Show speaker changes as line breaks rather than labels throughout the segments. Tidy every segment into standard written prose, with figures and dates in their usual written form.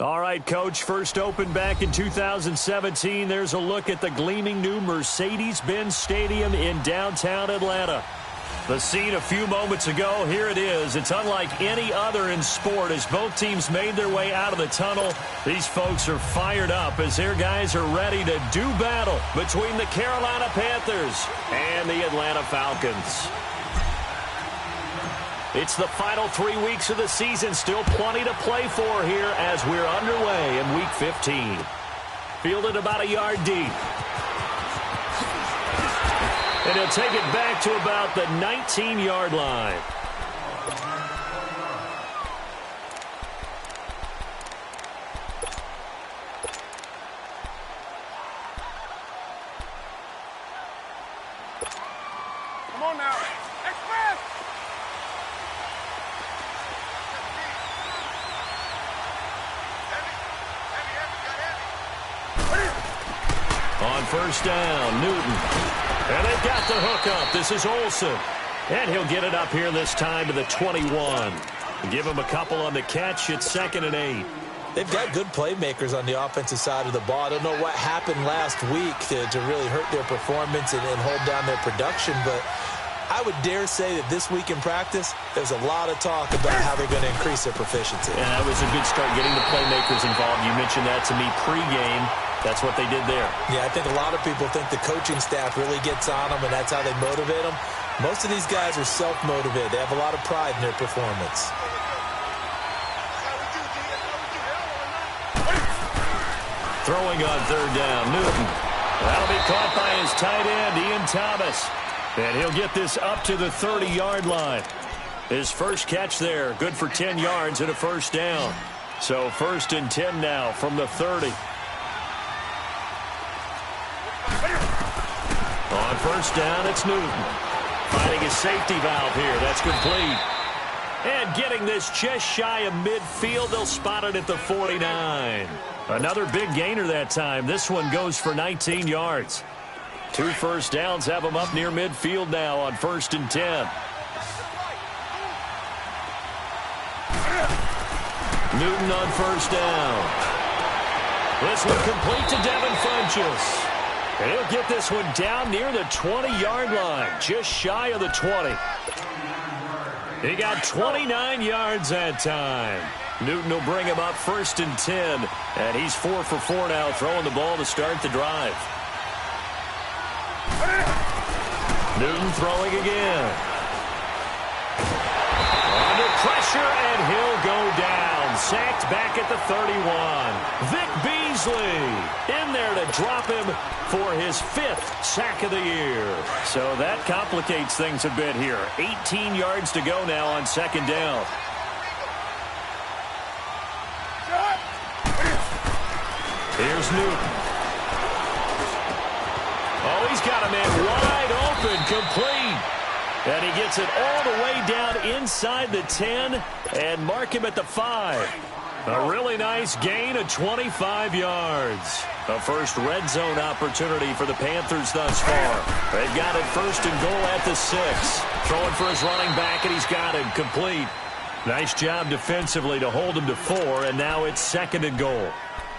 All right, Coach, first opened back in 2017. There's a look at the gleaming new Mercedes-Benz Stadium in downtown Atlanta. The scene a few moments ago, here it is. It's unlike any other in sport as both teams made their way out of the tunnel. These folks are fired up as their guys are ready to do battle between the Carolina Panthers and the Atlanta Falcons. It's the final 3 weeks of the season. Still plenty to play for here as we're underway in Week 15. Fielded about a yard deep. And he'll take it back to about the 19-yard line.
Come on now. Express!
On first down, Newton. And they've got the hook up. This is Olsen. And he'll get it up here this time to the 21. Give him a couple on the catch. It's 2nd and 8.
They've got good playmakers on the offensive side of the ball. I don't know what happened last week to really hurt their performance and hold down their production, but I would dare say that this week in practice, there's a lot of talk about how they're going to increase their proficiency.
And that was a good start, getting the playmakers involved. You mentioned that to me pregame. That's what they did there.
Yeah, I think a lot of people think the coaching staff really gets on them, and that's how they motivate them. Most of these guys are self-motivated. They have a lot of pride in their performance.
Throwing on third down, Newton. That'll be caught by his tight end, Ian Thomas. And he'll get this up to the 30-yard line. His first catch there, good for 10 yards and a first down. So 1st and 10 now from the 30. On first down, it's Newton. Finding his safety valve here. That's complete. And getting this just shy of midfield. They'll spot it at the 49. Another big gainer that time. This one goes for 19 yards. 2 first downs have them up near midfield now on 1st and 10. Newton on first down. This one complete to Devin Funchess. And he'll get this one down near the 20-yard line, just shy of the 20. He got 29 yards that time. Newton will bring him up 1st and 10, and he's 4 for 4 now, throwing the ball to start the drive. Newton throwing again. Under pressure, and he'll go down. Sacked back at the 31. Vic Beasley in there to drop him for his 5th sack of the year. So that complicates things a bit here. 18 yards to go now on 2nd down. Here's Newton. Oh, he's got a man wide open, complete. And he gets it all the way down inside the 10 and mark him at the 5. A really nice gain of 25 yards. A first red zone opportunity for the Panthers thus far. They've got it 1st and goal at the 6. Throwing for his running back, and he's got it complete. Nice job defensively to hold him to 4, and now it's 2nd and goal.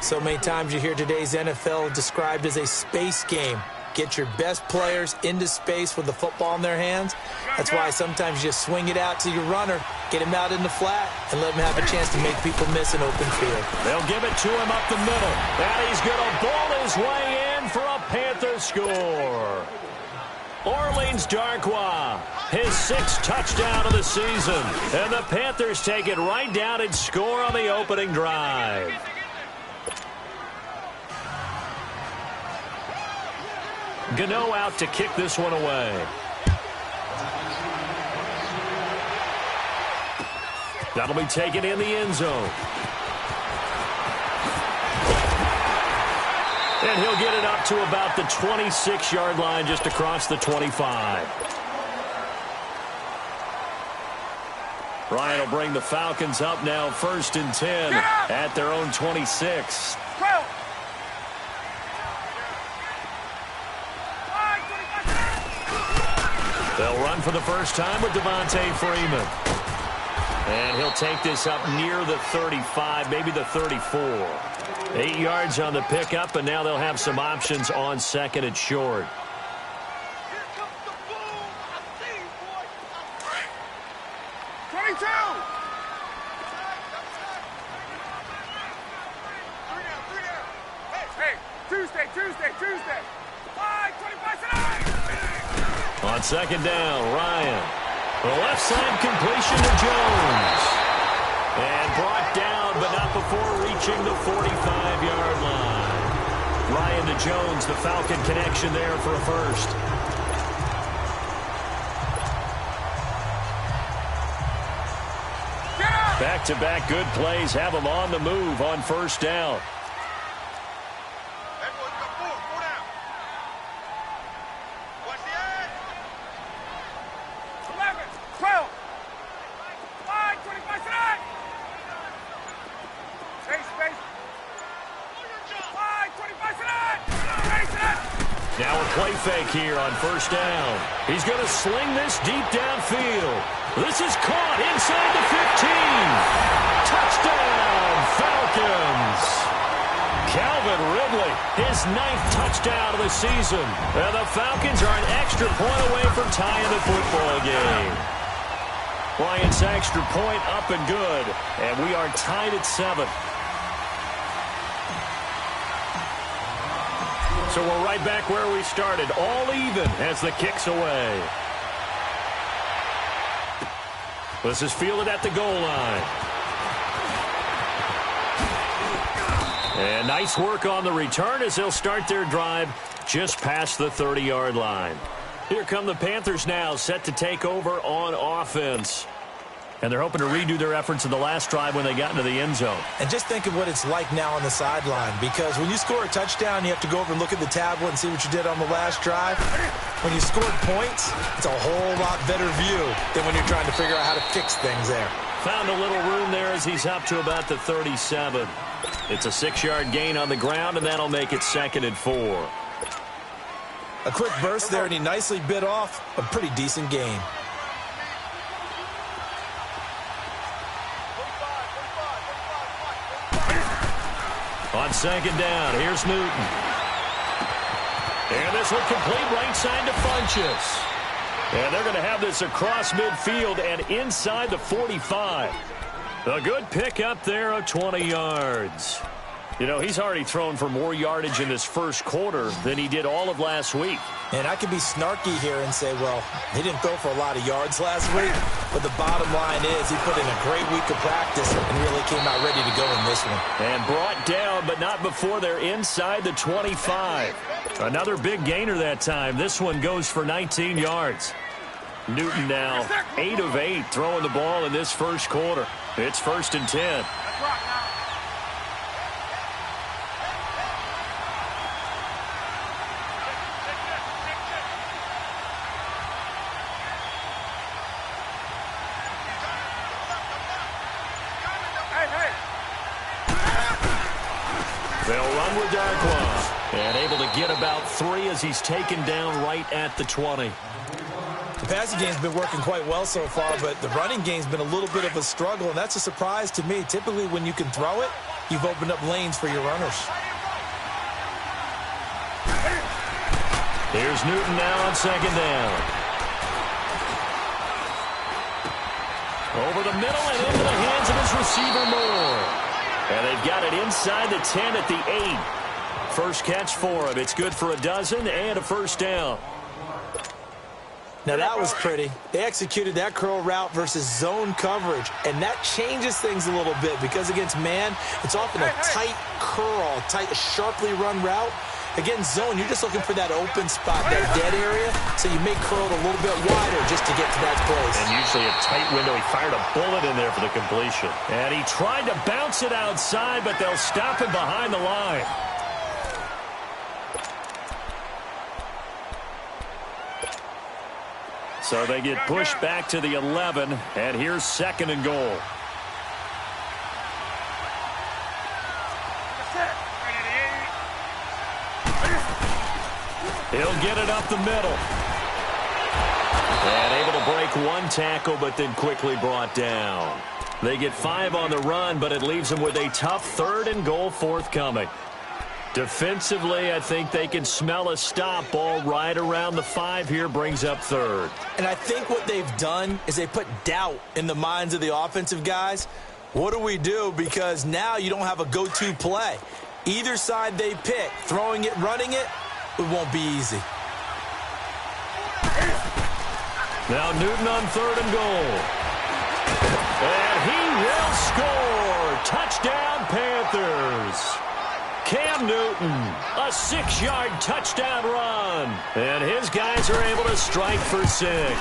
So many times you hear today's NFL described as a space game. Get your best players into space with the football in their hands. That's why sometimes you just swing it out to your runner, get him out in the flat, and let him have a chance to make people miss an open field.
They'll give it to him up the middle. And he's going to ball his way in for a Panther score. Orleans Darkwa, his 6th touchdown of the season. And the Panthers take it right down and score on the opening drive. Gano out to kick this one away. That'll be taken in the end zone. And he'll get it up to about the 26-yard line, just across the 25. Ryan will bring the Falcons up now 1st and 10 at their own 26. They'll run for the first time with Devontae Freeman. And he'll take this up near the 35, maybe the 34. 8 yards on the pickup, and now they'll have some options on second and short.
Tuesday.
On second down, Ryan. The left side completion to Jones. And brought down, but not before reaching the 45-yard line. Ryan to Jones, the Falcon connection there for a first. Back-to-back good plays have them on the move on first down. Now a play fake here on first down. He's going to sling this deep downfield. This is caught inside the 15. Touchdown, Falcons. Calvin Ridley, his 9th touchdown of the season. And the Falcons are an extra point away from tying the football game. Bryant's extra point up and good. And we are tied at 7. So we're right back where we started, all even as the kick's away. This is fielded at the goal line. And nice work on the return as they'll start their drive just past the 30-yard line. Here come the Panthers now, set to take over on offense. And they're hoping to redo their efforts in the last drive when they got into the end zone.
And just think of what it's like now on the sideline, because when you score a touchdown, you have to go over and look at the tablet and see what you did on the last drive. When you scored points, it's a whole lot better view than when you're trying to figure out how to fix things there.
Found a little room there as he's up to about the 37. It's a 6-yard gain on the ground, and that'll make it 2nd and 4.
A quick burst there, and he nicely bit off a pretty decent gain.
On second down, here's Newton. And this will complete right side to Funchess. And they're going to have this across midfield and inside the 45. A good pick up there of 20 yards. You know, he's already thrown for more yardage in this first quarter than he did all of last week.
And I could be snarky here and say, well, he didn't throw for a lot of yards last week. But the bottom line is he put in a great week of practice and really came out ready to go in this one.
And brought down, but not before they're inside the 25. Another big gainer that time. This one goes for 19 yards. Newton now 8 of 8 throwing the ball in this first quarter. It's 1st and 10. They'll run with Darkwa. And able to get about 3 as he's taken down right at the 20.
The passing game's been working quite well so far, but the running game's been a little bit of a struggle, and that's a surprise to me. Typically, when you can throw it, you've opened up lanes for your runners.
Here's Newton now on second down. Over the middle and into the hands of his receiver Moore. And they've got it inside the 10 at the 8. First catch for him. It's good for a dozen and a first down.
Now that was pretty. They executed that curl route versus zone coverage, and that changes things a little bit because against man, it's often a tight curl, sharply run route. Against zone, you're just looking for that open spot, that dead area, so you may curl it a little bit wider just to get to that place.
And usually a tight window. He fired a bullet in there for the completion. And he tried to bounce it outside, but they'll stop him behind the line. So they get pushed back to the 11, and here's 2nd and goal. He'll get it up the middle. And able to break one tackle, but then quickly brought down. They get 5 on the run, but it leaves them with a tough 3rd and goal forthcoming. Defensively, I think they can smell a stop. Ball right around the 5 here, brings up 3rd.
And I think what they've done is they put doubt in the minds of the offensive guys. What do we do? Because now you don't have a go-to play. Either side they pick, throwing it, running it, it won't be easy.
Now Newton on 3rd and goal. And he will score. Touchdown, Panthers. Cam Newton, a 6-yard touchdown run. And his guys are able to strike for 6.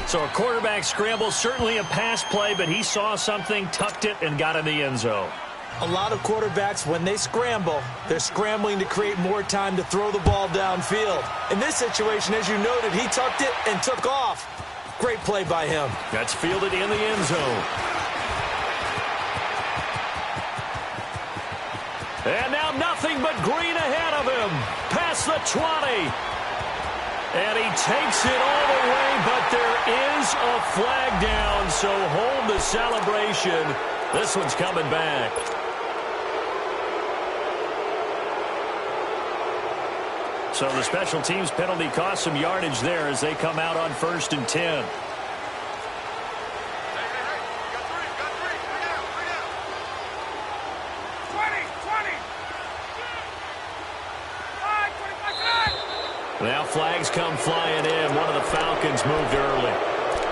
So a quarterback scramble, certainly a pass play, but he saw something, tucked it, and got in the end zone.
A lot of quarterbacks, when they scramble, they're scrambling to create more time to throw the ball downfield. In this situation, as you noted, he tucked it and took off. Great play by him.
That's fielded in the end zone. And now nothing but green ahead of him. Past the 20. And he takes it all the way, but there is a flag down, so hold the celebration. This one's coming back. So the special teams penalty cost some yardage there as they come out on 1st and 10. Now flags come flying in. One of the Falcons moved early.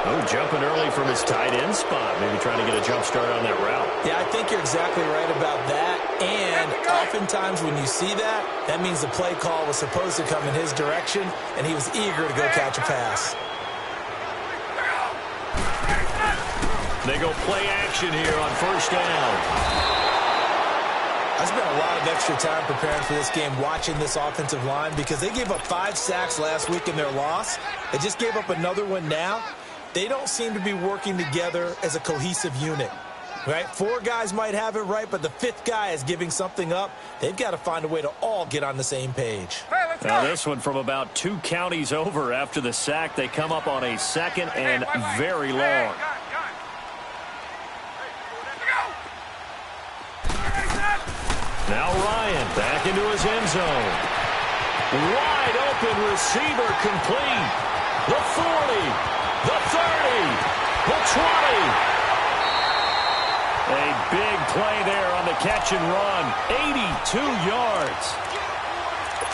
Oh, jumping early from his tight end spot. Maybe trying to get a jump start on that route.
Yeah, I think you're exactly right about that. And oftentimes when you see that, that means the play call was supposed to come in his direction, and he was eager to go catch a pass.
They go play action here on 1st down.
I spent a lot of extra time preparing for this game watching this offensive line because they gave up 5 sacks last week in their loss. They just gave up another one now. They don't seem to be working together as a cohesive unit, right? 4 guys might have it right, but the 5th guy is giving something up. They've got to find a way to all get on the same page.
Now this one from about 2 counties over after the sack. They come up on a 2nd and very long. Now Ryan back into his end zone. Wide open receiver complete. The 40, the 30, the 20. A big play there on the catch and run. 82 yards.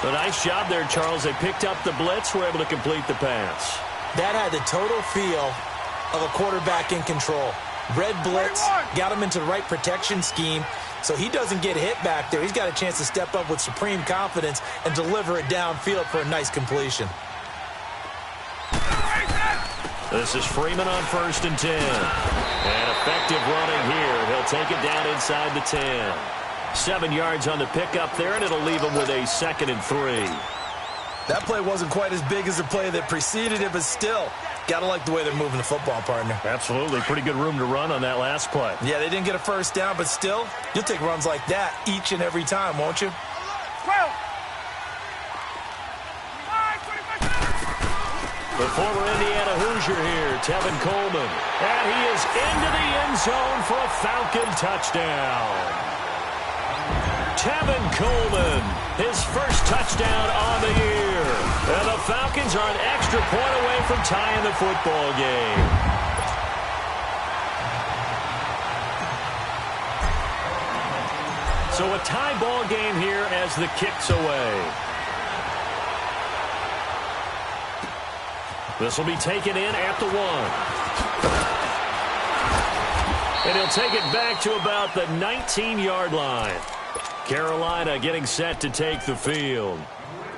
A nice job there, Charles. They picked up the blitz, were able to complete the pass.
That had the total feel of a quarterback in control. Red blitz, got him into the right protection scheme, so he doesn't get hit back there. He's got a chance to step up with supreme confidence and deliver it downfield for a nice completion.
This is Freeman on 1st and 10. And effective running here. He'll take it down inside the 10. 7 yards on the pickup there, and it'll leave him with a 2nd and 3.
That play wasn't quite as big as the play that preceded it, but still, gotta like the way they're moving the football, partner.
Absolutely. Pretty good room to run on that last play.
Yeah, they didn't get a 1st down, but still, you'll take runs like that each and every time, won't you?
12.
The former Indiana Hoosier here, Tevin Coleman. And he is into the end zone for a Falcon touchdown. Tevin Coleman, his first touchdown on the year. And the Falcons are an extra point away from tying the football game. So a tie ball game here as the kick's away. This will be taken in at the 1. And he'll take it back to about the 19-yard line. Carolina getting set to take the field.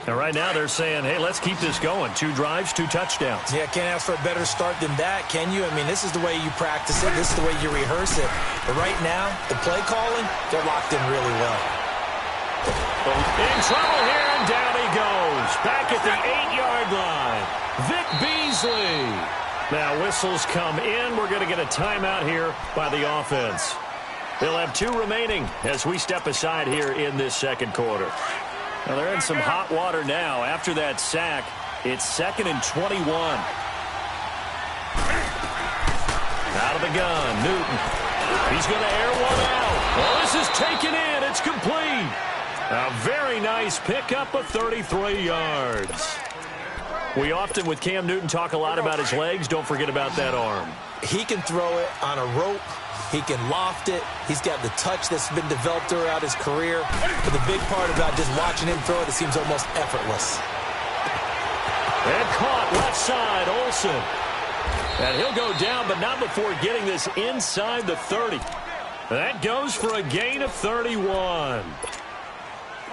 And right now they're saying, hey, let's keep this going. 2 drives, 2 touchdowns.
Yeah, can't ask for a better start than that, can you? I mean, this is the way you practice it. This is the way you rehearse it. But right now, the play calling, they're locked in really well.
In trouble here, and down he goes. Back at the 8-yard line. Vic Beasley. Now whistles come in. We're going to get a timeout here by the offense. They'll have 2 remaining as we step aside here in this second quarter. Now they're in some hot water now. After that sack, it's 2nd and 21. Out of the gun, Newton. He's going to air one out. Oh, this is taken in. It's complete. A very nice pickup of 33 yards. We often, with Cam Newton, talk a lot about his legs. Don't forget about that arm.
He can throw it on a rope. He can loft it. He's got the touch that's been developed throughout his career. But the big part about just watching him throw it seems almost effortless.
And caught left side, Olsen. And he'll go down, but not before getting this inside the 30. That goes for a gain of 31.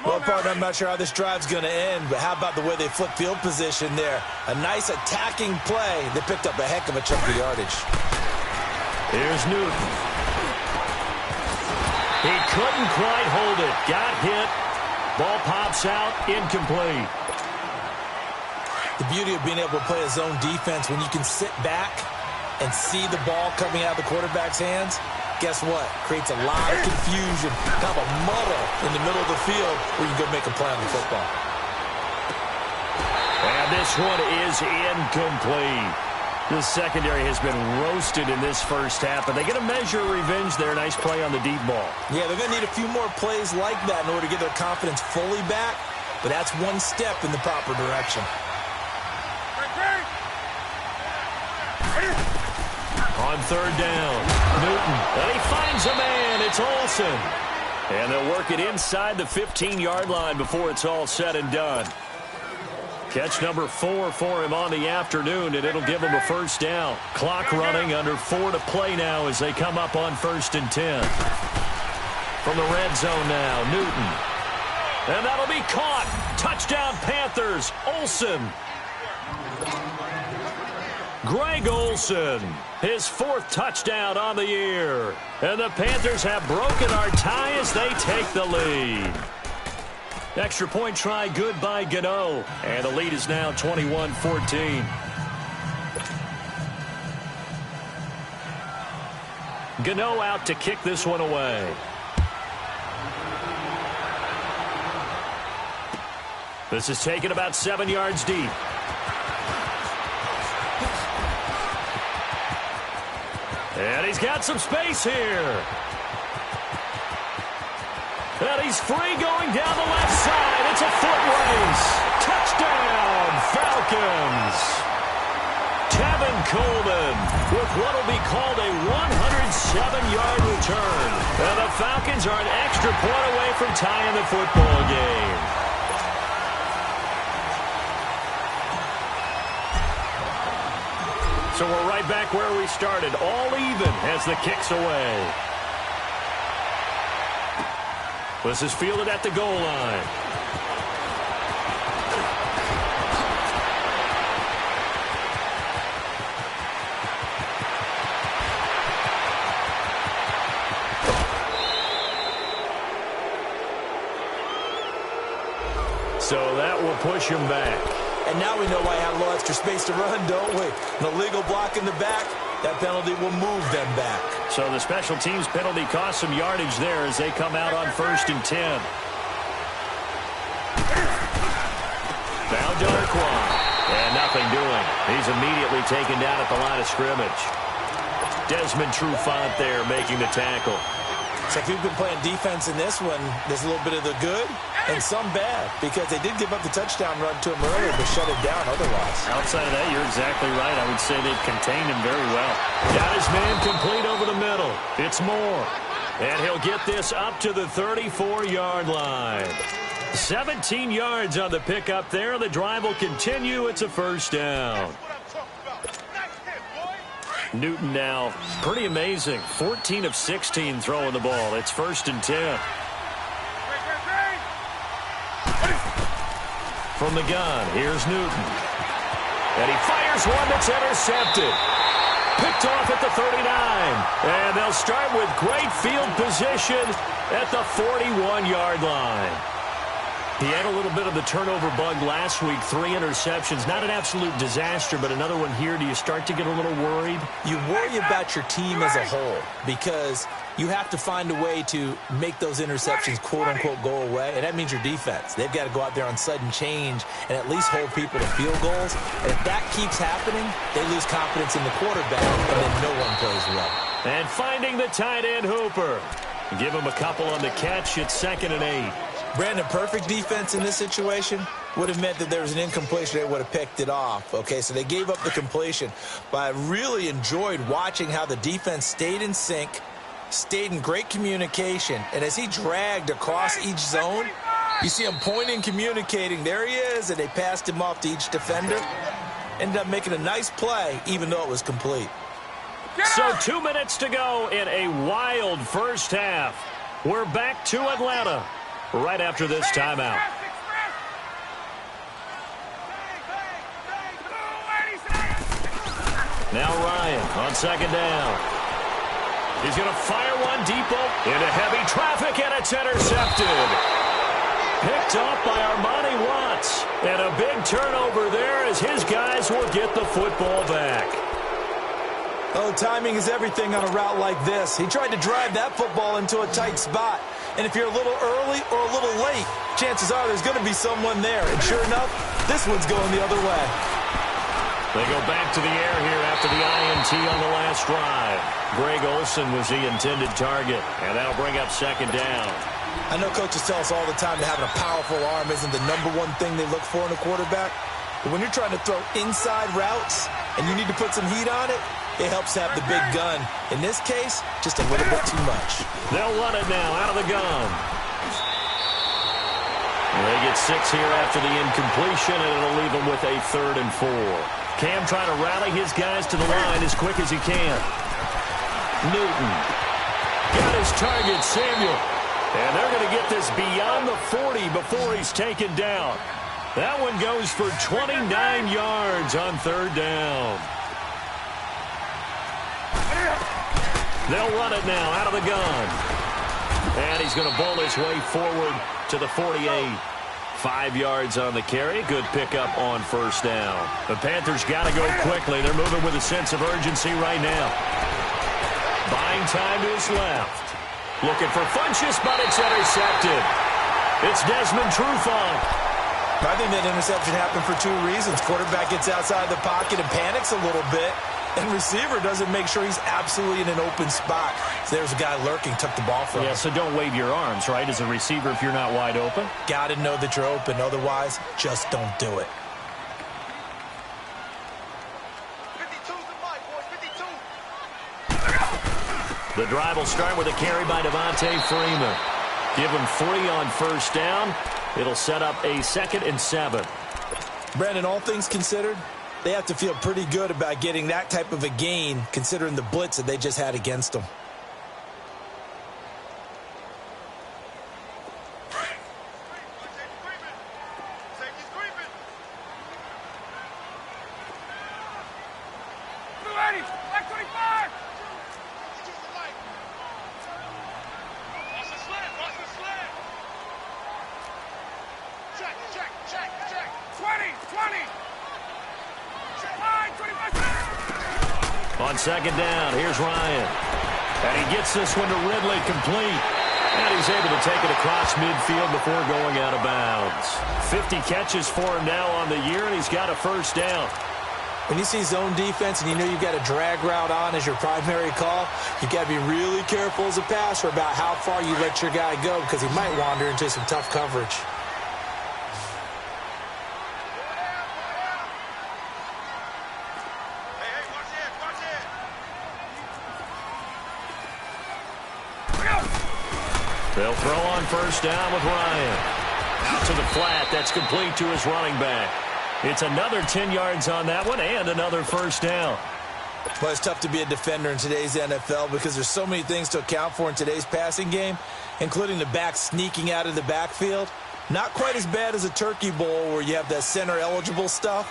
Well, partner, I'm not sure how this drive's going to end, but how about the way they flip field position there? A nice attacking play. They picked up a heck of a chunk of yardage.
Here's Newton. He couldn't quite hold it. Got hit. Ball pops out. Incomplete.
The beauty of being able to play a zone defense when you can sit back and see the ball coming out of the quarterback's hands, guess what? Creates a lot of confusion, kind of a muddle in the middle of the field where you can go make a play on the football.
And this one is incomplete. The secondary has been roasted in this first half, but they get a measure of revenge there. Nice play on the deep ball.
Yeah, they're going to need a few more plays like that in order to get their confidence fully back, but that's one step in the proper direction.
On third down, Newton, and he finds a man. It's Olsen. And they'll work it inside the 15-yard line before it's all said and done. Catch number 4 for him on the afternoon, and it'll give him a first down. Clock running, under 4 to play now as they come up on 1st and 10. From the red zone now, Newton. And that'll be caught. Touchdown, Panthers. Olsen. Greg Olsen, his 4th touchdown on the year. And the Panthers have broken our tie as they take the lead. Extra point try good by Gano. And the lead is now 21-14. Gano out to kick this one away. This is taken about 7 yards deep. And he's got some space here. And he's free going down the left side. It's a foot race. Touchdown, Falcons. Tevin Coleman with what will be called a 107-yard return. And the Falcons are an extra point away from tying the football game. So we're right back where we started, all even as the kick's away. This is fielded at the goal line. So that will push him back.
And now we know why I have a little extra space to run, don't we? An illegal block in the back, that penalty will move them back.
So the special teams penalty cost some yardage there as they come out on 1st and 10. Now Darquan. And nothing doing. He's immediately taken down at the line of scrimmage. Desmond Trufant there making the tackle.
So if you've been playing defense in this one, there's a little bit of the good and some bad, because they did give up the touchdown run to him earlier, but shut it down otherwise.
Outside of that, you're exactly right. I would say they've contained him very well. Got his man complete over the middle. It's Moore. And he'll get this up to the 34-yard line. 17 yards on the pickup there. The drive will continue. It's a first down. Newton now, pretty amazing. 14 of 16 throwing the ball. It's 1st and 10. From the gun, here's Newton. And he fires one that's intercepted. Picked off at the 39. And they'll start with great field position at the 41-yard line. He had a little bit of the turnover bug last week, 3 interceptions. Not an absolute disaster, but another one here. Do you start to get a little worried?
You worry about your team as a whole because you have to find a way to make those interceptions, quote-unquote, go away, and that means your defense. They've got to go out there on sudden change and at least hold people to field goals. And if that keeps happening, they lose confidence in the quarterback, and then no one plays well.
And finding the tight end, Hooper. Give him a couple on the catch. It's 2nd and 8.
Brandon, perfect defense in this situation would have meant that there was an incompletion. They would have picked it off. Okay, so they gave up the completion. But I really enjoyed watching how the defense stayed in sync, stayed in great communication. And as he dragged across each zone, you see him pointing, communicating. There he is, and they passed him off to each defender. Ended up making a nice play, even though it was complete.
So 2 minutes to go in a wild first half. We're back to Atlanta right after this timeout. Now Ryan on 2nd down. He's going to fire one deep into heavy traffic, and it's intercepted. Picked off by Armani Watts. And a big turnover there as his guys will get the football back.
Oh, timing is everything on a route like this. He tried to drive that football into a tight spot. And if you're a little early or a little late, chances are there's going to be someone there. And sure enough, this one's going the other way.
They go back to the air here after the INT on the last drive. Greg Olsen was the intended target, and that'll bring up 2nd down.
I know coaches tell us all the time that having a powerful arm isn't the #1 thing they look for in a quarterback. But when you're trying to throw inside routes and you need to put some heat on it, it helps have the big gun. In this case, just a little bit too much.
They'll run it now out of the gun. They get 6 here after the incompletion, and it'll leave them with a 3rd and 4. Cam trying to rally his guys to the line as quick as he can. Newton got his target, Samuel. And they're going to get this beyond the 40 before he's taken down. That one goes for 29 yards on 3rd down. They'll run it now out of the gun. And he's going to bowl his way forward to the 48. 5 yards on the carry. Good pickup on 1st down. The Panthers got to go quickly. They're moving with a sense of urgency right now. Buying time to his left. Looking for Funchess, but it's intercepted. It's Desmond Trufant.
I think that interception happened for 2 reasons. Quarterback gets outside the pocket and panics a little bit. And receiver doesn't make sure he's absolutely in an open spot. So there's a guy lurking, took the ball from him.
Yeah, so don't wave your arms, right, as a receiver if you're not wide open.
Got to know that you're open. Otherwise, just don't do it.
52's the mic, boys. 52.
The drive will start with a carry by Devontae Freeman. Give him 3 on 1st down. It'll set up a 2nd and 7.
Brandon, all things considered, they have to feel pretty good about getting that type of a gain, considering the blitz that they just had against them.
On 2nd down, here's Ryan. And he gets this one to Ridley, complete. And he's able to take it across midfield before going out of bounds. 50 catches for him now on the year, and he's got a 1st down.
When you see zone defense and you know you've got a drag route on as your primary call, you've got to be really careful as a passer about how far you let your guy go because he might wander into some tough coverage.
They'll throw on 1st down with Ryan. Out to the flat. That's complete to his running back. It's another 10 yards on that one and another 1st down.
Well, it's tough to be a defender in today's NFL because there's so many things to account for in today's passing game, including the back sneaking out of the backfield. Not quite as bad as a turkey bowl where you have that center-eligible stuff,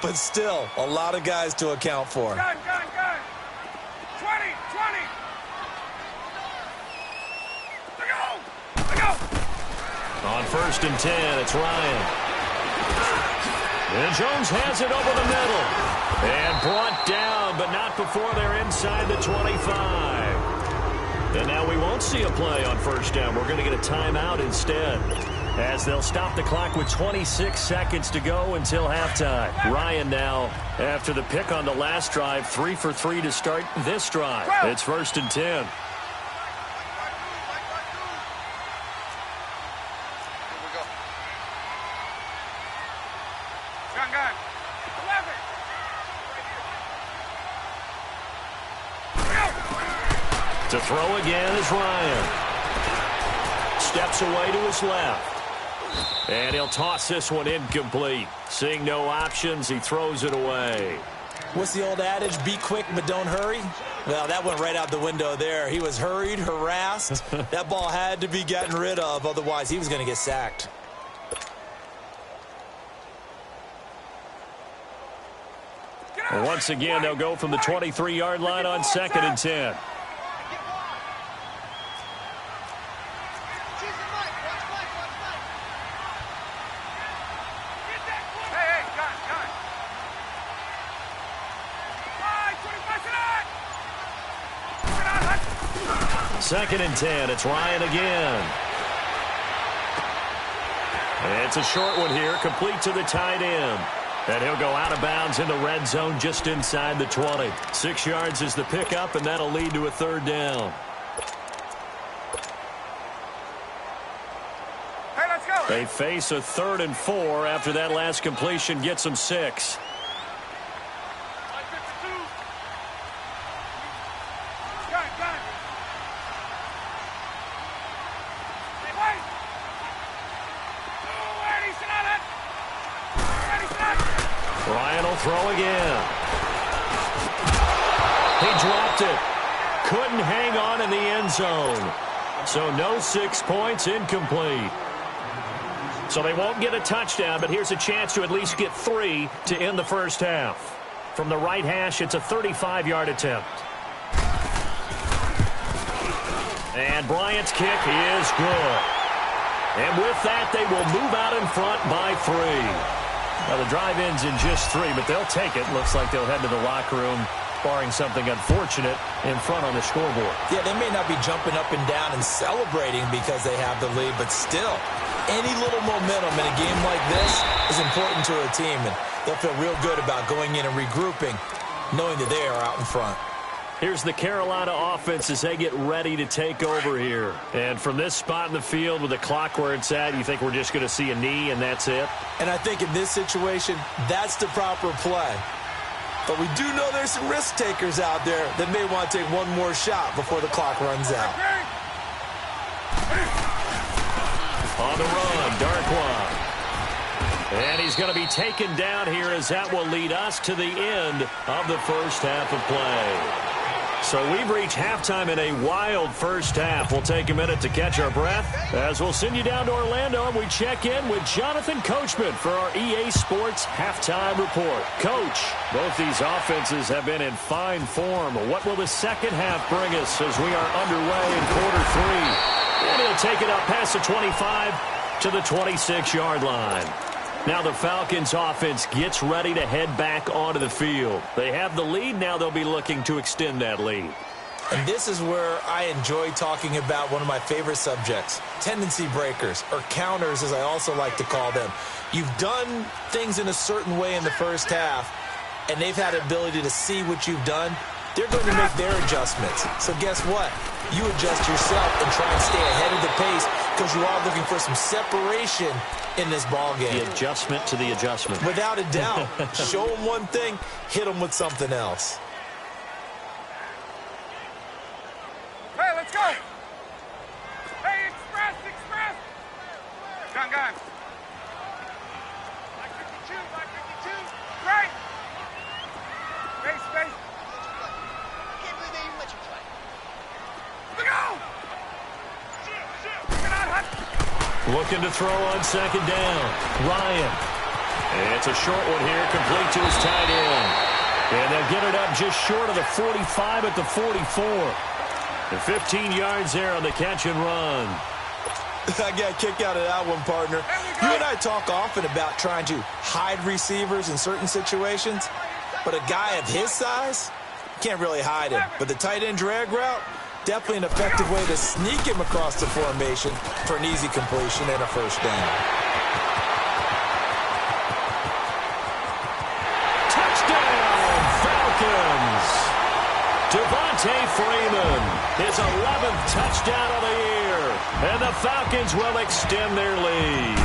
but still a lot of guys to account for.
Gun. 20.
On 1st and 10, it's Ryan. And Jones has it over the middle. And brought down, but not before they're inside the 25. And now we won't see a play on 1st down. We're going to get a timeout instead, as they'll stop the clock with 26 seconds to go until halftime. Ryan now, after the pick on the last drive, 3 for 3 to start this drive. It's 1st and 10. To throw again is Ryan. Steps away to his left. And he'll toss this one incomplete. Seeing no options, he throws it away.
What's the old adage? Be quick, but don't hurry? Well, that went right out the window there. He was hurried, harassed. That ball had to be gotten rid of, otherwise he was going to get sacked.
Well, once again, they'll go from the 23-yard line on 2nd and 10. Second and 10, it's Ryan again. And it's a short one here, complete to the tight end. And he'll go out of bounds in the red zone just inside the 20. 6 yards is the pickup, and that'll lead to a 3rd down.
Hey, let's go.
They face a 3rd and 4 after that last completion gets them 6. Ryan will throw again. He dropped it. Couldn't hang on in the end zone. So no 6 points, incomplete. So they won't get a touchdown, but here's a chance to at least get 3 to end the first half. From the right hash, it's a 35-yard attempt. And Bryant's kick is good. And with that, they will move out in front by 3. Now, the drive ends in just 3, but they'll take it. Looks like they'll head to the locker room, barring something unfortunate, in front on the scoreboard.
Yeah, they may not be jumping up and down and celebrating because they have the lead, but still, any little momentum in a game like this is important to a team, and they'll feel real good about going in and regrouping, knowing that they are out in front.
Here's the Carolina offense as they get ready to take over here. And from this spot in the field with the clock where it's at, you think we're just going to see a knee and that's it?
And I think in this situation, that's the proper play. But we do know there's some risk takers out there that may want to take one more shot before the clock runs out.
On the run, Darkwa. And he's going to be taken down here as that will lead us to the end of the first half of play. So we've reached halftime in a wild first half. We'll take a minute to catch our breath as we'll send you down to Orlando and we check in with Jonathan Coachman for our EA Sports Halftime Report. Coach, both these offenses have been in fine form. What will the second half bring us as we are underway in quarter 3? And he'll take it up past the 25 to the 26-yard line. Now the Falcons offense gets ready to head back onto the field. They have the lead. Now they'll be looking to extend that lead.
And this is where I enjoy talking about one of my favorite subjects, tendency breakers, or counters as I also like to call them. You've done things in a certain way in the first half, and they've had the ability to see what you've done. They're going to make their adjustments. So guess what? You adjust yourself and try and stay ahead of the pace because you are looking for some separation in this ball game.
The adjustment to the adjustment.
Without a doubt. Show them one thing, hit them with something else.
Hey, let's go. Hey, express. Gun. Like 52. Right. Space.
I can't believe they even let you play.
We go. Get out, Hut.
Looking to throw on second down. Ryan. And it's a short one here, complete to his tight end. And they'll get it up just short of the 45 at the 44. And 15 yards there on the catch and run.
I got a kick out of that one, partner. You and I talk often about trying to hide receivers in certain situations, but a guy of his size can't really hide him. But the tight end drag route, definitely an effective way to sneak him across the formation for an easy completion and a first down.
Touchdown, Falcons! Devontae Freeman, his 11th touchdown of the year, and the Falcons will extend their lead.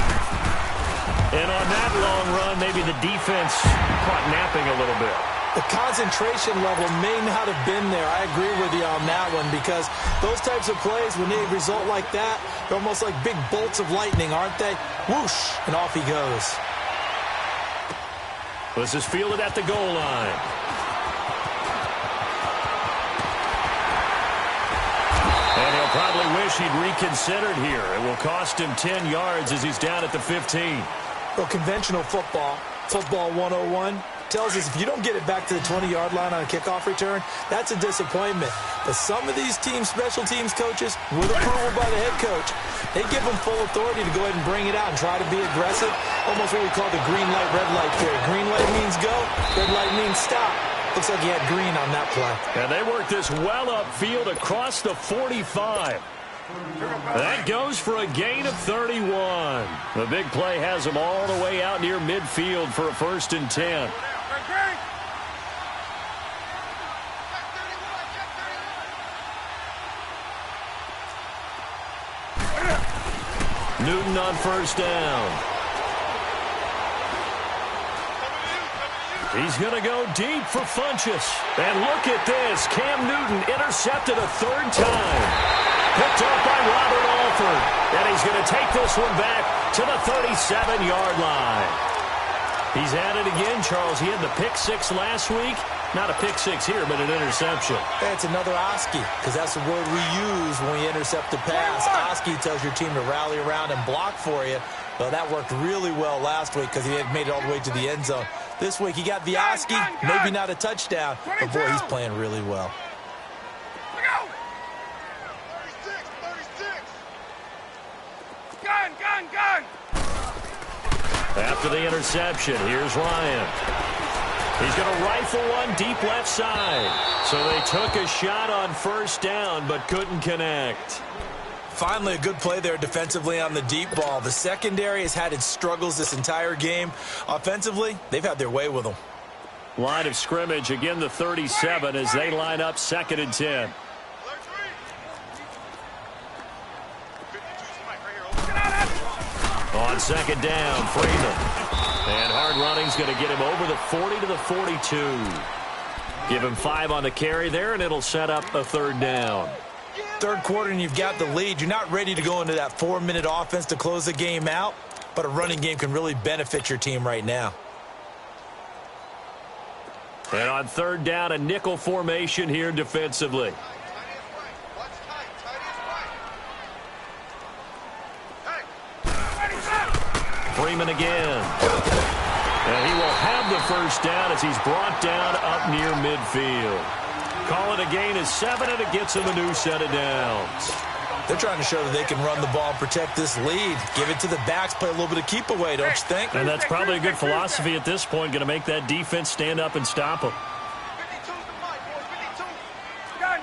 And on that long run, maybe the defense caught napping a little bit.
The concentration level may not have been there. I agree with you on that one, because those types of plays, when they result like that, they're almost like big bolts of lightning, aren't they? Whoosh, and off he goes.
This is fielded at the goal line. And he'll probably wish he'd reconsidered here. It will cost him 10 yards as he's down at the 15.
Well, conventional football 101, tells us if you don't get it back to the 20-yard line on a kickoff return, that's a disappointment. But some of these special teams coaches, with approval by the head coach, they give them full authority to go ahead and bring it out and try to be aggressive. Almost what we call the green light, red light theory. Green light means go, red light means stop. Looks like he had green on that play.
And they work this well upfield across the 45. That goes for a gain of 31. The big play has them all the way out near midfield for a 1st and 10. Newton on 1st down. He's going to go deep for Funchess. And look at this. Cam Newton intercepted a 3rd time. Picked up by Robert Alford. And he's going to take this one back to the 37-yard line. He's at it again, Charles. He had the pick 6 last week. Not a pick 6 here, but an interception.
Hey, it's another Oski, because that's the word we use when we intercept a pass. Oski tells your team to rally around and block for you. Well, that worked really well last week because he had made it all the way to the end zone. This week, he got the Oski, maybe not a touchdown, but boy, he's playing really well.
Gun!
After the interception, here's Ryan. He's going to rifle one deep left side. So they took a shot on 1st down, but couldn't connect.
Finally, a good play there defensively on the deep ball. The secondary has had its struggles this entire game. Offensively, they've had their way with them.
Line of scrimmage, again the 37 as they line up 2nd and 10. On 2nd down, Freeman. And hard running's going to get him over the 40 to the 42. Give him 5 on the carry there, and it'll set up a 3rd down.
3rd quarter, and you've got the lead. You're not ready to go into that 4-minute offense to close the game out, but a running game can really benefit your team right now.
And on 3rd down, a nickel formation here defensively. Freeman again. And he will have the 1st down as he's brought down up near midfield. Call it a gain of 7, and it gets him a new set of downs.
They're trying to show that they can run the ball and protect this lead. Give it to the backs, play a little bit of keep away, don't you think?
And that's probably a good philosophy at this point, going to make that defense stand up and stop them.
52's the fight, boys. 52. Gun!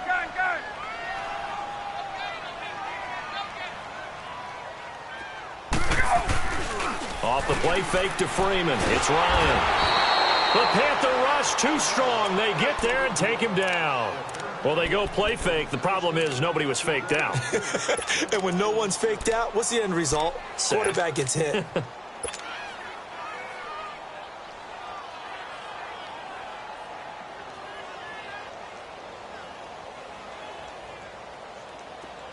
Off the play fake to Freeman. It's Ryan. The Panther rush too strong. They get there and take him down. Well, they go play fake. The problem is nobody was faked out.
And when no one's faked out, what's the end result?
Sad.
Quarterback gets hit.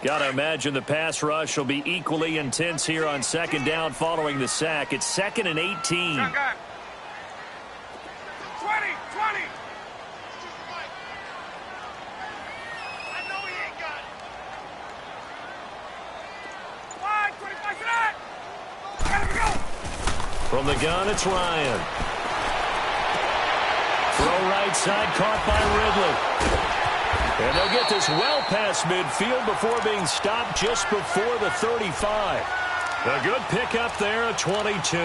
Got to imagine the pass rush will be equally intense here on 2nd down following the sack. It's 2nd and 18.
Gun! 20! I know he ain't got it. Line, 25 to that! Gotta go!
From the gun, it's Ryan. Throw right side, caught by Ridley. And they'll get this well past midfield before being stopped just before the 35. A good pickup there, a 22.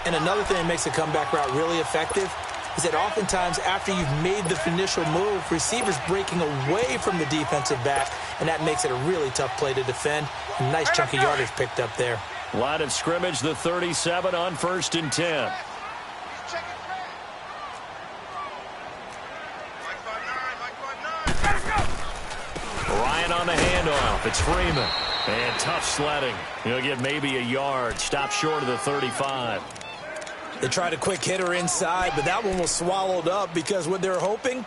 And another thing that makes a comeback route really effective is that oftentimes after you've made the initial move, receivers breaking away from the defensive back, and that makes it a really tough play to defend. A nice chunk of yardage picked up there.
Line of scrimmage, the 37 on 1st and 10. Ryan on the handoff. It's Freeman. And tough sledding. He'll get maybe a yard. Stop short of the 35.
They tried a quick hitter inside, but that one was swallowed up because what they're hoping,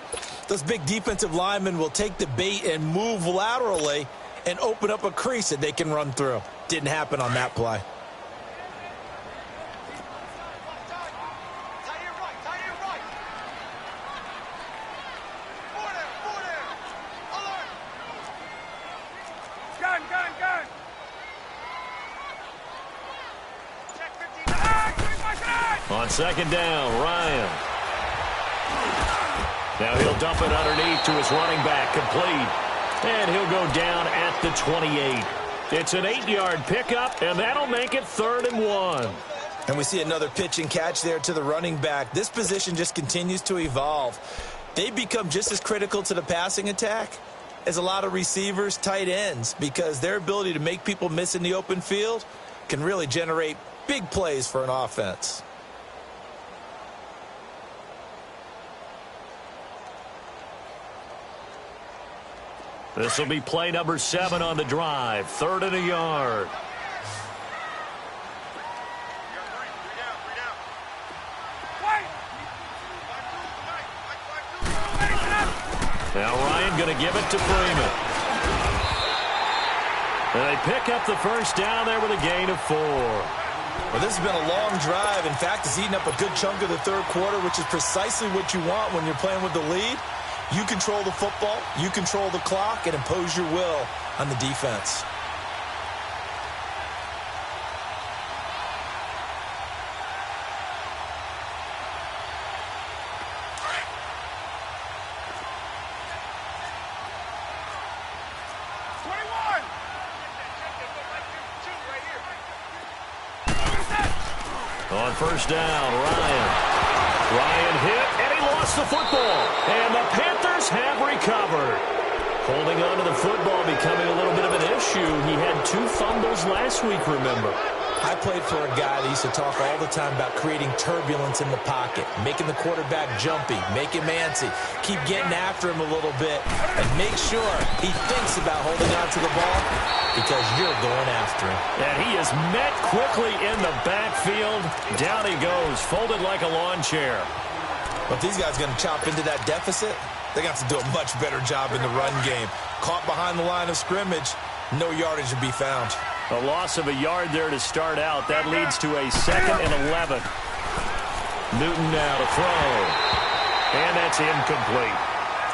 those big defensive linemen will take the bait and move laterally and open up a crease that they can run through. Didn't happen on that play.
On 2nd down, Ryan. Now he'll dump it underneath to his running back, complete. And he'll go down at the 28. It's an 8-yard pickup, and that'll make it 3rd and 1.
And we see another pitch and catch there to the running back. This position just continues to evolve. They become just as critical to the passing attack as a lot of receivers, tight ends, because their ability to make people miss in the open field can really generate big plays for an offense.
This will be play number 7 on the drive. 3rd and a yard. Now Ryan going to give it to Freeman. And they pick up the first down there with a gain of 4.
Well, this has been a long drive. In fact, it's eaten up a good chunk of the 3rd quarter, which is precisely what you want when you're playing with the lead. You control the football, you control the clock, and impose your will on the defense.
On 1st down, Ryan hit, and he lost the football. And the Panthers have recovered. Holding on to the football becoming a little bit of an issue. He had 2 fumbles last week, remember.
I played for a guy that used to talk all the time about creating turbulence in the pocket, making the quarterback jumpy, make him antsy, keep getting after him a little bit, and make sure he thinks about holding on to the ball because you're going after him.
And he is met quickly in the backfield. Down he goes, folded like a lawn chair.
But if these guys are going to chop into that deficit, they're going to have to do a much better job in the run game. Caught behind the line of scrimmage, no yardage to be found.
A loss of a yard there to start out. That leads to a 2nd and 11. Newton now to throw. And that's incomplete.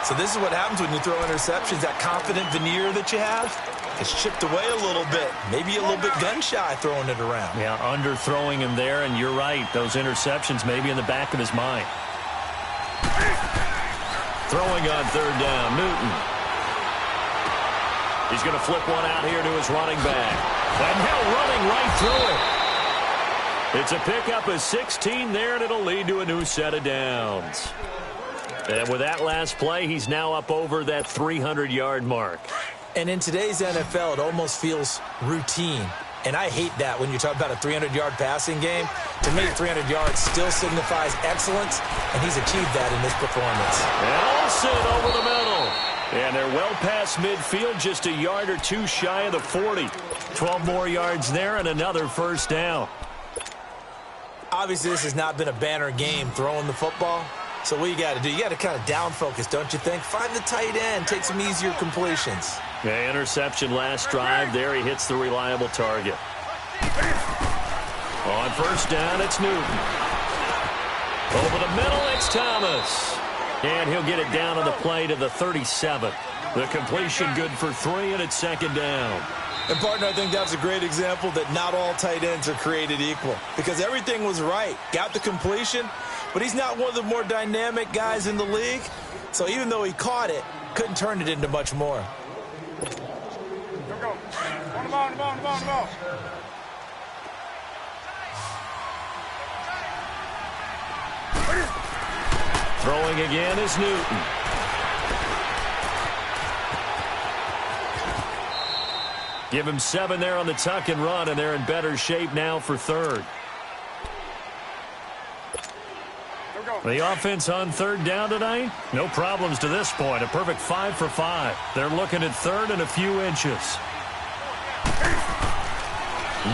So this is what happens when you throw interceptions. That confident veneer that you have is chipped away a little bit. Maybe a little bit gun-shy throwing it around.
Yeah, underthrowing him there, and you're right. Those interceptions may be in the back of his mind. Throwing on 3rd down, Newton. He's going to flip one out here to his running back. And now running right through it. It's a pickup of 16 there, and it'll lead to a new set of downs. And with that last play, he's now up over that 300-yard mark.
And in today's NFL, it almost feels routine. And I hate that when you talk about a 300-yard passing game. To me, 300 yards still signifies excellence, and he's achieved that in this performance.
And Olsen over the middle. And they're well past midfield, just a yard or 2 shy of the 40. 12 more yards there and another first down.
Obviously, this has not been a banner game throwing the football. So what you got to do, you got to kind of down focus, don't you think? Find the tight end, take some easier completions.
Yeah, interception last drive. There he hits the reliable target. On 1st down, it's Newton. Over the middle, it's Thomas. And he'll get it down on the play to the 37. The completion good for 3, and it's 2nd down.
And, partner, I think that's a great example that not all tight ends are created equal. Because everything was right. Got the completion, but he's not one of the more dynamic guys in the league. So even though he caught it, Couldn't turn it into much more.
Here we go. On the ball, on the ball, on the ball, on the ball.
Throwing again is Newton. Give him 7 there on the tuck and run, and they're in better shape now for third. The offense on third down tonight, no problems to this point. A perfect 5 for 5. They're looking at third and a few inches.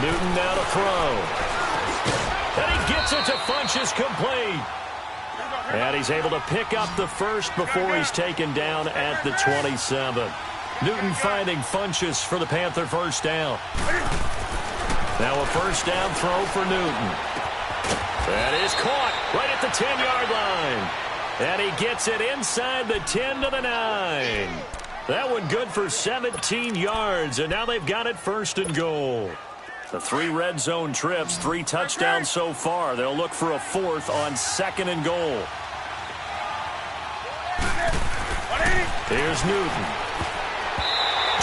Newton now to throw. And he gets it to Funchess, complete. And he's able to pick up the first before he's taken down at the 27. Newton finding Funchess for the Panther first down. Now a first down throw for Newton. That is caught right at the 10-yard line. And he gets it inside the 10 to the 9. That one good for 17 yards, and now they've got it first and goal. The 3 red zone trips, 3 touchdowns so far. They'll look for a 4th on 2nd and goal. Here's Newton.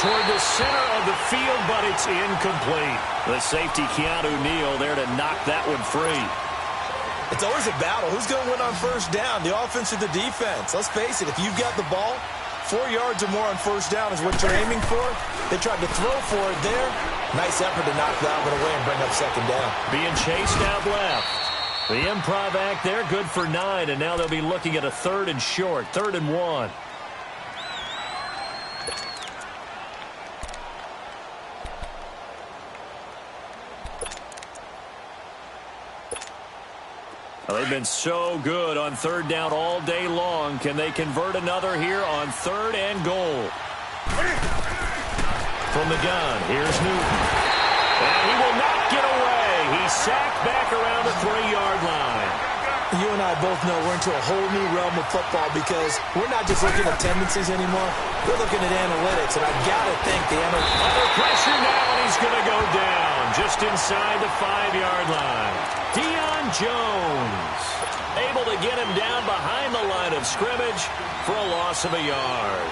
Toward the center of the field, but it's incomplete. The safety, Keanu Neal, there to knock that one free.
It's always a battle. Who's going to win on first down, the offense or the defense? Let's face it, if you've got the ball, 4 yards or more on first down is what you're aiming for. They tried to throw for it there. Nice effort to knock that one away and bring up second down.
Being chased out left. The improv act there, good for 9, and now they'll be looking at a 3rd and short, 3rd and 1. Well, they've been so good on third down all day long. Can they convert another here on 3rd and goal? From the gun, here's Newton. And he will not get away. He's sacked back around the 3-yard line.
You and I both know we're into a whole new realm of football because we're not just looking at tendencies anymore. We're looking at analytics, and I've got to think the analytics.
Under pressure now, and he's going to go down just inside the 5-yard line. Deion Jones able to get him down behind the line of scrimmage for a loss of a yard.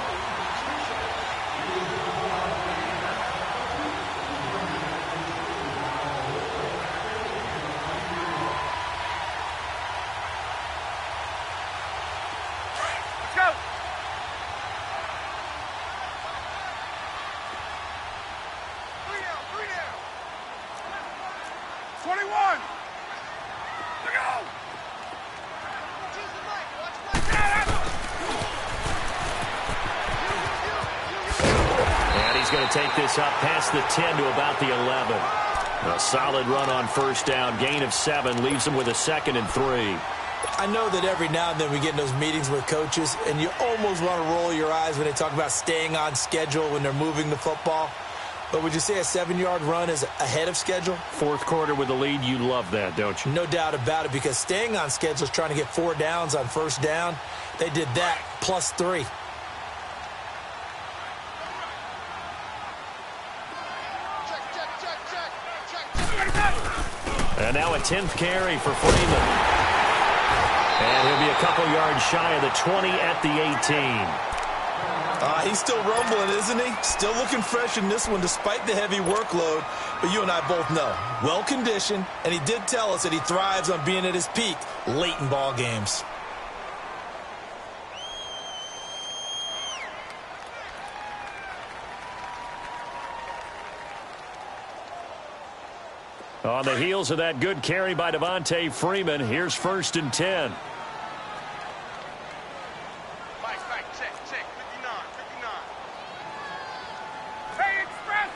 Let's go. 3 down. 21. Look out.
And he's going to take this up past the 10 to about the 11. A solid run on first down. Gain of 7 leaves him with a 2nd and 3.
I know that every now and then we get in those meetings with coaches, and you almost want to roll your eyes when they talk about staying on schedule when they're moving the football. But would you say a 7-yard run is ahead of schedule?
4th quarter with the lead, you love that, don't you?
No doubt about it, because staying on schedule is trying to get 4 downs on first down. They did that plus 3.
And now a 10th carry for Freeman. And he'll be a couple yards shy of the 20 at the 18.
He's still rumbling, isn't he? Still looking fresh in this one despite the heavy workload. But you and I both know, well-conditioned, and he did tell us that he thrives on being at his peak late in ball games.
On the heels of that good carry by Devontae Freeman, here's 1st and 10.
Check. 59. Hey, express.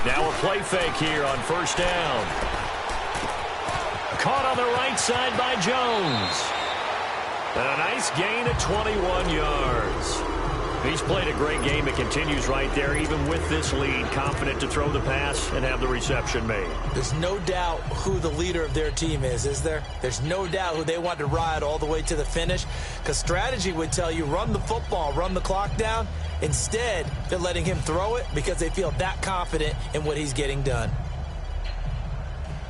Now a play fake here on first down. Caught on the right side by Jones. And a nice gain of 21 yards. He's played a great game. It continues right there, even with this lead. Confident to throw the pass and have the reception made.
There's no doubt who the leader of their team is there? There's no doubt who they want to ride all the way to the finish. Because strategy would tell you, run the football, run the clock down. Instead, they're letting him throw it because they feel that confident in what he's getting done.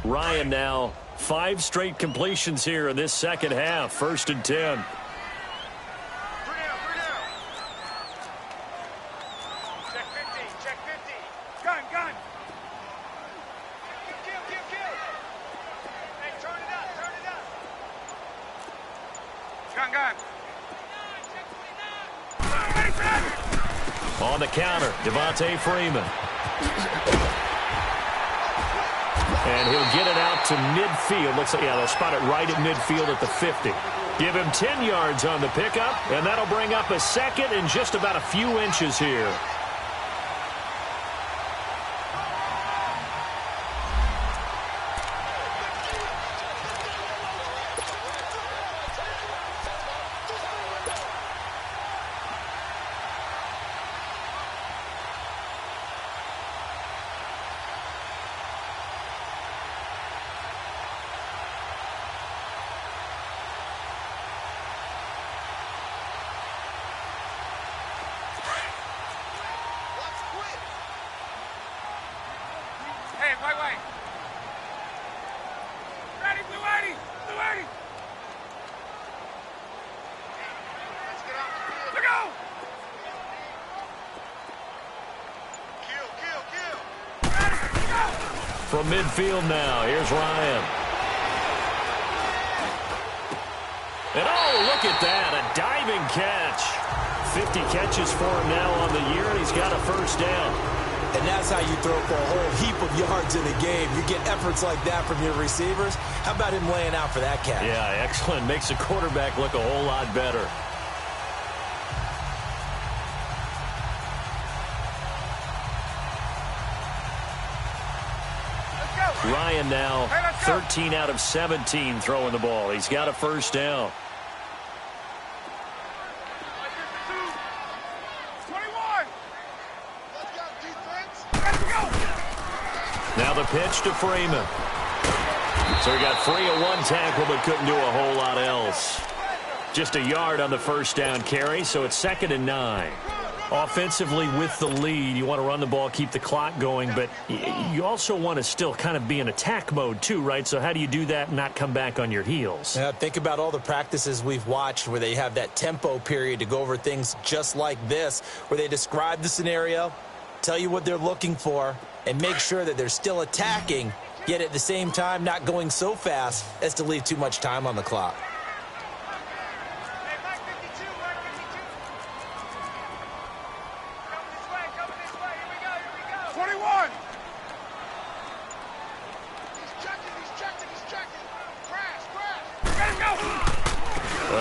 Ryan now 5 straight completions here in this second half. 1st and 10. On the counter, Devontae Freeman. And he'll get it out to midfield. Looks like, yeah, they'll spot it right at midfield at the 50. Give him 10 yards on the pickup, and that'll bring up a second and just about a few inches here. From midfield now, here's Ryan. And oh, look at that, a diving catch. 50 catches for him now on the year, and he's got a first down.
And that's how you throw for a whole heap of yards in a game. You get efforts like that from your receivers. How about him laying out for that catch?
Yeah, excellent. Makes the quarterback look a whole lot better. Ryan now 13 out of 17 throwing the ball. He's got a first down.
21.
Now the pitch to Freeman. So he got free of one tackle but couldn't do a whole lot else. Just a yard on the first down carry, so it's 2nd and 9. Offensively with the lead, you want to run the ball, keep the clock going, but you also want to still kind of be in attack mode too, right? So how do you do that and not come back on your heels?
Yeah, think about all the practices we've watched where they have that tempo period to go over things just like this, where they describe the scenario, tell you what they're looking for, and make sure that they're still attacking, yet at the same time not going so fast as to leave too much time on the clock.
21.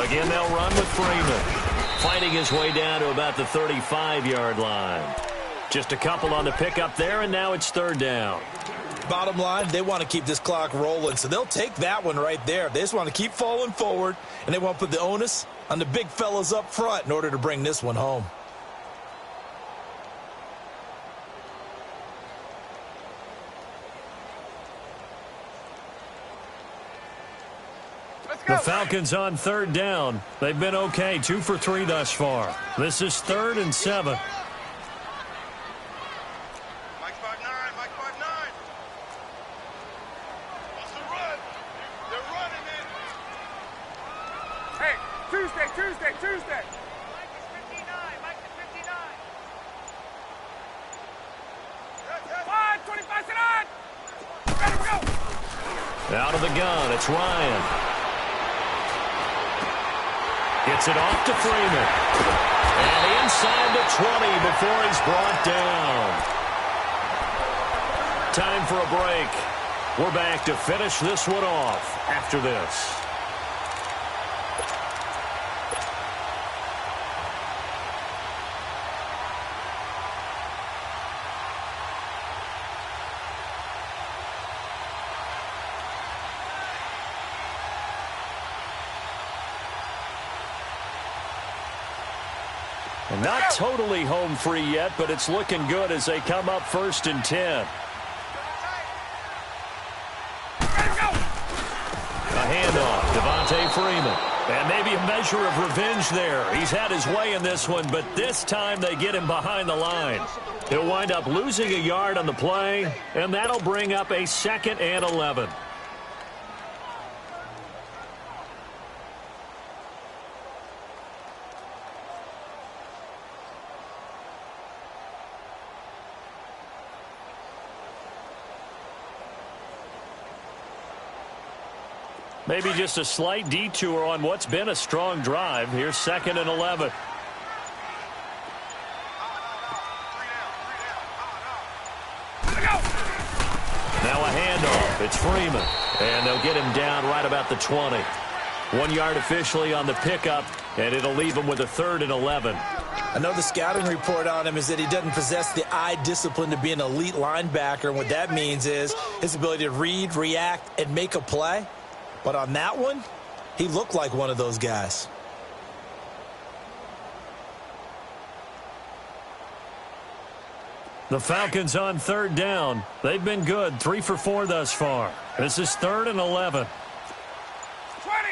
Again, they'll run with Freeman. Fighting his way down to about the 35-yard line. Just a couple on the pickup there, and now it's 3rd down.
Bottom line, they want to keep this clock rolling, so they'll take that one right there. They just want to keep falling forward, and they want to put the onus on the big fellas up front in order to bring this one home.
The Falcons on 3rd down. They've been okay, 2 for 3 thus far. This is 3rd and 7.
Mike 5'9", Mike 5'9". What's the run? They're running it. Hey, Tuesday. Mike is 59. Mike is 59. 25, sit on. Ready to go.
Out of the gun, it's Ryan. Gets it off to Freeman. And inside the 20 before he's brought down. Time for a break. We're back to finish this one off after this. Not totally home free yet, but it's looking good as they come up 1st and 10. A handoff, Devontae Freeman. And maybe a measure of revenge there. He's had his way in this one, but this time they get him behind the line. He'll wind up losing a yard on the play, and that'll bring up a 2nd and 11. Maybe just a slight detour on what's been a strong drive. Here's 2nd and 11. Now a handoff. It's Freeman. And they'll get him down right about the 20. 1 yard officially on the pickup, and it'll leave him with a 3rd and 11.
I know the scouting report on him is that he doesn't possess the eye discipline to be an elite linebacker. And what that means is his ability to read, react, and make a play. But on that one, he looked like one of those guys.
The Falcons on 3rd down. They've been good, 3 for 4 thus far. This is 3rd and 11.
20.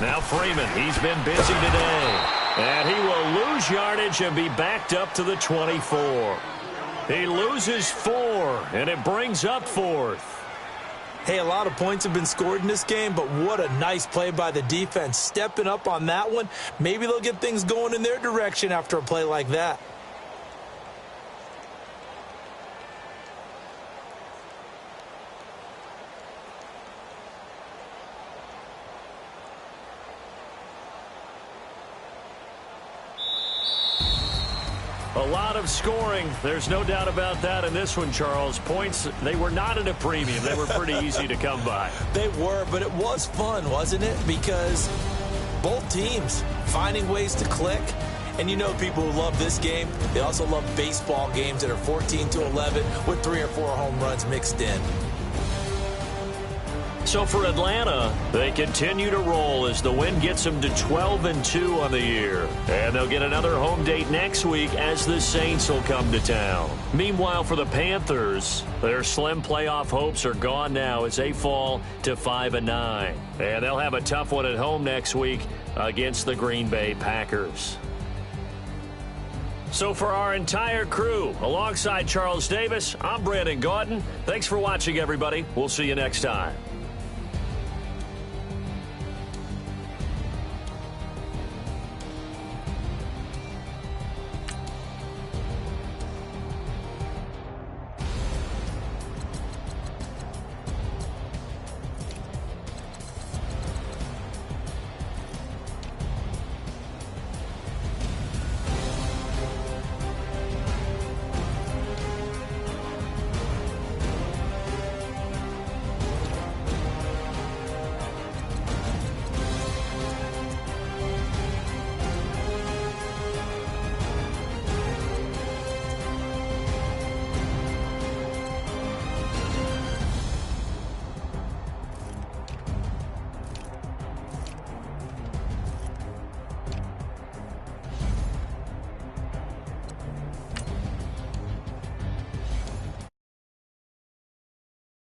Now Freeman, he's been busy today. And he will lose yardage and be backed up to the 24. He loses 4, and it brings up 4th.
Hey, a lot of points have been scored in this game, but what a nice play by the defense. Stepping up on that one, maybe they'll get things going in their direction after a play like that.
A lot of scoring. There's no doubt about that in this one, Charles. Points, they were not at a premium. They were pretty easy to come by.
They were, but it was fun, wasn't it? Because both teams finding ways to click. And you know people who love this game, they also love baseball games that are 14-11 with 3 or 4 home runs mixed in.
So for Atlanta, they continue to roll as the win gets them to 12-2 on the year. And they'll get another home date next week as the Saints will come to town. Meanwhile, for the Panthers, their slim playoff hopes are gone now as they fall to 5-9. And they'll have a tough one at home next week against the Green Bay Packers. So for our entire crew, alongside Charles Davis, I'm Brandon Gaudin. Thanks for watching, everybody. We'll see you next time.